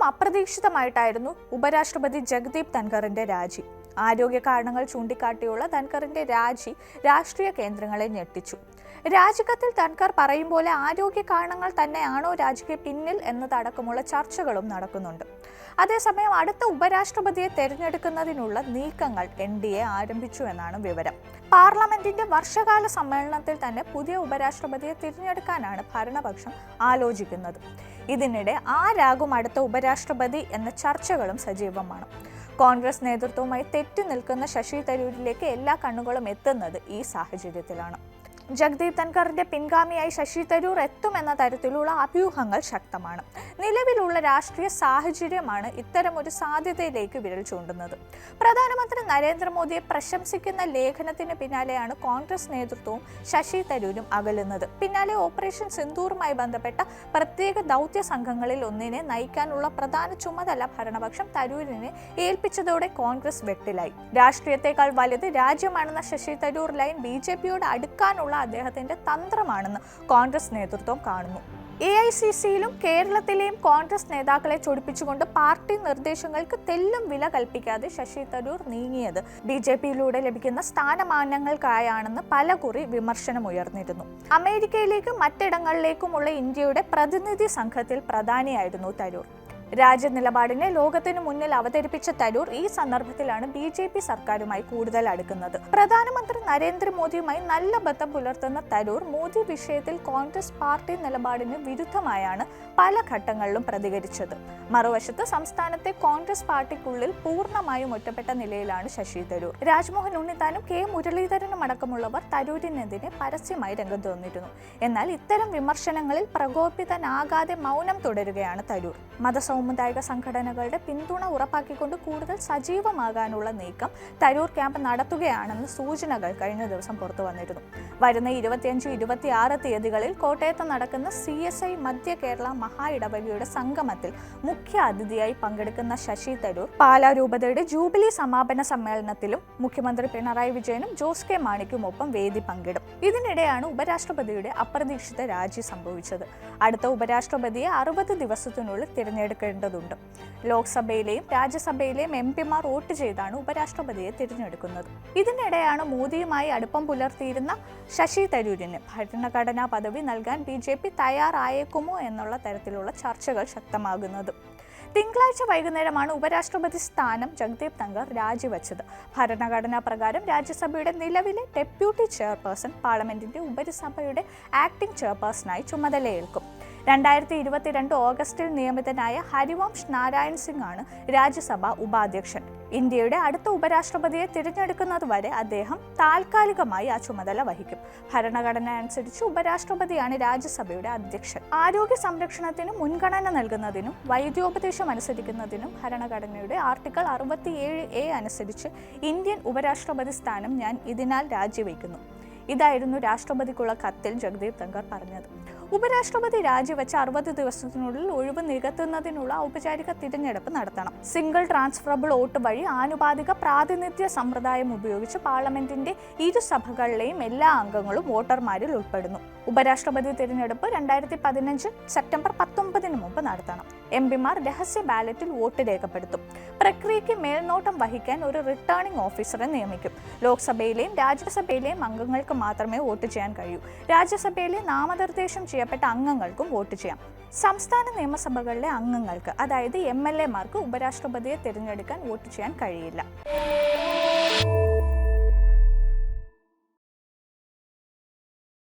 അപ്രതീക്ഷിതമായിട്ടായിരുന്നു ഉപരാഷ്ട്രപതി ജഗദീപ് ധൻഖറിന്റെ രാജി. ആരോഗ്യ കാരണങ്ങൾ ചൂണ്ടിക്കാട്ടിയുള്ള ധൻഖറിന്റെ രാജി രാഷ്ട്രീയ കേന്ദ്രങ്ങളെ ഞെട്ടിച്ചു. രാജിക്കത്തിൽ ധൻഖർ പറയും പോലെ ആരോഗ്യ കാരണങ്ങൾ തന്നെയാണോ രാജിക്ക് പിന്നിൽ എന്നതടക്കമുള്ള ചർച്ചകളും നടക്കുന്നുണ്ട്. അതേസമയം അടുത്ത ഉപരാഷ്ട്രപതിയെ തെരഞ്ഞെടുക്കുന്നതിനുള്ള നീക്കങ്ങൾ NDA ആരംഭിച്ചു എന്നാണ് വിവരം. പാർലമെന്റിന്റെ വർഷകാല സമ്മേളനത്തിൽ തന്നെ പുതിയ ഉപരാഷ്ട്രപതിയെ തിരഞ്ഞെടുക്കാനാണ് ഭരണപക്ഷം ആലോചിക്കുന്നത്. ഇതിനിടെ ആരാകും അടുത്ത ഉപരാഷ്ട്രപതി എന്ന ചർച്ചകളും സജീവമാണ്. കോൺഗ്രസ് നേതൃത്വവുമായി തെറ്റി നിൽക്കുന്ന ശശി തരൂരിലേക്ക് എല്ലാ കണ്ണുകളും എത്തുന്നത് ഈ സാഹചര്യത്തിലാണ്. ജഗദീപ് ധൻഖറിന്റെ പിൻഗാമിയായി ശശി തരൂർ എത്തുമെന്ന തരത്തിലുള്ള അഭ്യൂഹങ്ങൾ ശക്തമാണ്. നിലവിലുള്ള രാഷ്ട്രീയ സാഹചര്യമാണ് ഇത്തരമൊരു സാധ്യതയിലേക്ക് വിരൽ ചൂണ്ടുന്നത്. പ്രധാനമന്ത്രി നരേന്ദ്രമോദിയെ പ്രശംസിക്കുന്ന ലേഖനത്തിന് പിന്നാലെയാണ് കോൺഗ്രസ് നേതൃത്വവും ശശി തരൂരും അകലുന്നത്. പിന്നാലെ ഓപ്പറേഷൻ സിന്ദൂറുമായി ബന്ധപ്പെട്ട പ്രത്യേക ദൗത്യ സംഘങ്ങളിൽ ഒന്നിനെ നയിക്കാനുള്ള പ്രധാന ചുമതല ഭരണപക്ഷം തരൂരിനെ ഏൽപ്പിച്ചതോടെ കോൺഗ്രസ് വെട്ടിലായി. രാഷ്ട്രീയത്തെക്കാൾ വലുത് രാജ്യമാണെന്ന ശശി തരൂർ ലൈൻ BJPയോട് അടുക്കാനുള്ള അദ്ദേഹത്തിന്റെ തന്ത്രമാണെന്ന് കോൺഗ്രസ് നേതൃത്വം കാണുന്നു. AICCയിലും കേരളത്തിലെയും കോൺഗ്രസ് നേതാക്കളെ ചൊടിപ്പിച്ചുകൊണ്ട് പാർട്ടി നിർദ്ദേശങ്ങൾക്ക് തെല്ലും വില കൽപ്പിക്കാതെ ശശി തരൂർ നീങ്ങിയത് BJPയിലൂടെ ലഭിക്കുന്ന സ്ഥാനമാനങ്ങൾക്കായാണെന്ന് പലകുറി വിമർശനമുയർന്നിരുന്നു. അമേരിക്കയിലേക്കും മറ്റിടങ്ങളിലേക്കുമുള്ള ഇന്ത്യയുടെ പ്രതിനിധി സംഘത്തിൽ പ്രധാനിയായിരുന്നു തരൂർ. രാജ്യ നിലപാടിനെ ലോകത്തിനു മുന്നിൽ അവതരിപ്പിച്ച തരൂർ ഈ സന്ദർഭത്തിലാണ് BJP സർക്കാരുമായി കൂടുതൽ അടുക്കുന്നത്. പ്രധാനമന്ത്രി നരേന്ദ്രമോദിയുമായി നല്ല ബന്ധം പുലർത്തുന്ന തരൂർ മോദി വിഷയത്തിൽ കോൺഗ്രസ് പാർട്ടി നിലപാടിന് വിരുദ്ധമായാണ് പല ഘട്ടങ്ങളിലും പ്രതികരിച്ചത്. മറുവശത്ത് സംസ്ഥാനത്തെ കോൺഗ്രസ് പാർട്ടിക്കുള്ളിൽ പൂർണ്ണമായും ഒറ്റപ്പെട്ട നിലയിലാണ് ശശി തരൂർ. രാജ്മോഹൻ ഉണ്ണിത്താനും K മുരളീധരനും അടക്കമുള്ളവർ തരൂരിനെതിരെ പരസ്യമായി രംഗത്ത് വന്നിരുന്നു. എന്നാൽ ഇത്തരം വിമർശനങ്ങളിൽ പ്രകോപിതനാകാതെ മൗനം തുടരുകയാണ് തരൂർ. സമുദായിക സംഘടനകളുടെ പിന്തുണ ഉറപ്പാക്കിക്കൊണ്ട് കൂടുതൽ സജീവമാകാനുള്ള നീക്കം തരൂർ ക്യാമ്പ് നടത്തുകയാണെന്ന് സൂചനകൾ കഴിഞ്ഞ ദിവസം പുറത്തു വന്നിരുന്നു. വരുന്ന 25, 26 തീയതികളിൽ കോട്ടയത്ത് നടക്കുന്ന CSI മധ്യ കേരള മഹാ ഇടവകയുടെ സംഗമത്തിൽ മുഖ്യ അതിഥിയായി പങ്കെടുക്കുന്ന ശശി തരൂർ പാലാ രൂപതയുടെ ജൂബിലി സമാപന സമ്മേളനത്തിലും മുഖ്യമന്ത്രി പിണറായി വിജയനും ജോസ് കെ മാണിക്കുമൊപ്പം വേദി പങ്കിടും. ഇതിനിടെയാണ് ഉപരാഷ്ട്രപതിയുടെ അപ്രതീക്ഷിത രാജി സംഭവിച്ചത്. അടുത്ത ഉപരാഷ്ട്രപതിയെ 60 ദിവസത്തിനുള്ളിൽ തിരഞ്ഞെടുക്കേണ്ടതുണ്ട്. ലോക്സഭയിലെയും രാജ്യസഭയിലെയും MP-മാർ വോട്ട് ചെയ്താണ് ഉപരാഷ്ട്രപതിയെ തിരഞ്ഞെടുക്കുന്നത്. ഇതിനിടെയാണ് മോദിയുമായി അടുപ്പം പുലർത്തിയിരുന്ന ശശി തരൂരിന് ഭരണഘടനാ പദവി നൽകാൻ BJP തയ്യാറായേക്കുമോ എന്നുള്ള തരത്തിലുള്ള ചർച്ചകൾ ശക്തമാകുന്നത്. തിങ്കളാഴ്ച വൈകുന്നേരമാണ് ഉപരാഷ്ട്രപതി സ്ഥാനം ജഗദീപ് ധൻഖർ രാജിവെച്ചത്. ഭരണഘടനാ പ്രകാരം രാജ്യസഭയുടെ നിലവിലെ ഡെപ്യൂട്ടി ചെയർപേഴ്സൺ പാർലമെന്റിന്റെ ഉപരിസഭയുടെ ആക്ടിംഗ് ചെയർപേഴ്സണായി ചുമതലയേൽക്കും. 2022 ഓഗസ്റ്റിൽ നിയമിതനായ ഹരിവംശ് നാരായൺ സിംഗ് ആണ് രാജ്യസഭാ ഉപാധ്യക്ഷൻ. ഇന്ത്യയുടെ അടുത്ത ഉപരാഷ്ട്രപതിയെ തിരഞ്ഞെടുക്കുന്നതുവരെ അദ്ദേഹം താൽക്കാലികമായി ആ ചുമതല വഹിക്കും. ഭരണഘടന അനുസരിച്ച് ഉപരാഷ്ട്രപതിയാണ് രാജ്യസഭയുടെ അധ്യക്ഷൻ. ആരോഗ്യ സംരക്ഷണത്തിന് മുൻഗണന നൽകുന്നതിനും വൈദ്യോപദേശം അനുസരിക്കുന്നതിനും ഭരണഘടനയുടെ ആർട്ടിക്കിൾ 67A അനുസരിച്ച് ഇന്ത്യൻ ഉപരാഷ്ട്രപതി സ്ഥാനം ഞാൻ ഇതിനാൽ രാജിവെക്കുന്നു. ഇതായിരുന്നു രാഷ്ട്രപതിക്കുള്ള കത്തിൽ ജഗദീപ് ധൻഖർ പറഞ്ഞത്. ഉപരാഷ്ട്രപതി രാജിവെച്ച 60 ദിവസത്തിനുള്ളിൽ ഒഴിവ് നികത്തുന്നതിനുള്ള ഔപചാരിക തിരഞ്ഞെടുപ്പ് നടത്തണം. സിംഗിൾ ട്രാൻസ്ഫറബിൾ വോട്ട് വഴി ആനുപാതിക പ്രാതിനിധ്യ സമ്പ്രദായം ഉപയോഗിച്ച് പാർലമെന്റിന്റെ ഇരുസഭകളിലെയും എല്ലാ അംഗങ്ങളും വോട്ടർമാരിൽ ഉൾപ്പെടുന്നു. ഉപരാഷ്ട്രപതി തിരഞ്ഞെടുപ്പ് 2015 സെപ്റ്റംബർ 19 മുമ്പ് നടത്തണം. MP-മാർ രഹസ്യ ബാലറ്റിൽ വോട്ട് രേഖപ്പെടുത്തും. പ്രക്രിയയ്ക്ക് മേൽനോട്ടം വഹിക്കാൻ ഒരു റിട്ടേണിംഗ് ഓഫീസറെ നിയമിക്കും. ലോക്സഭയിലെയും രാജ്യസഭയിലെയും അംഗങ്ങൾക്ക് മാത്രമേ വോട്ട് ചെയ്യാൻ കഴിയൂ. രാജ്യസഭയിലെ നാമനിർദ്ദേശം ചെയ്യപ്പെട്ട അംഗങ്ങൾക്കും വോട്ട് ചെയ്യാം. സംസ്ഥാന നിയമസഭകളിലെ അംഗങ്ങൾക്ക്, അതായത് MLA-മാർക്ക് ഉപരാഷ്ട്രപതിയെ തിരഞ്ഞെടുക്കാൻ വോട്ട് ചെയ്യാൻ കഴിയില്ല.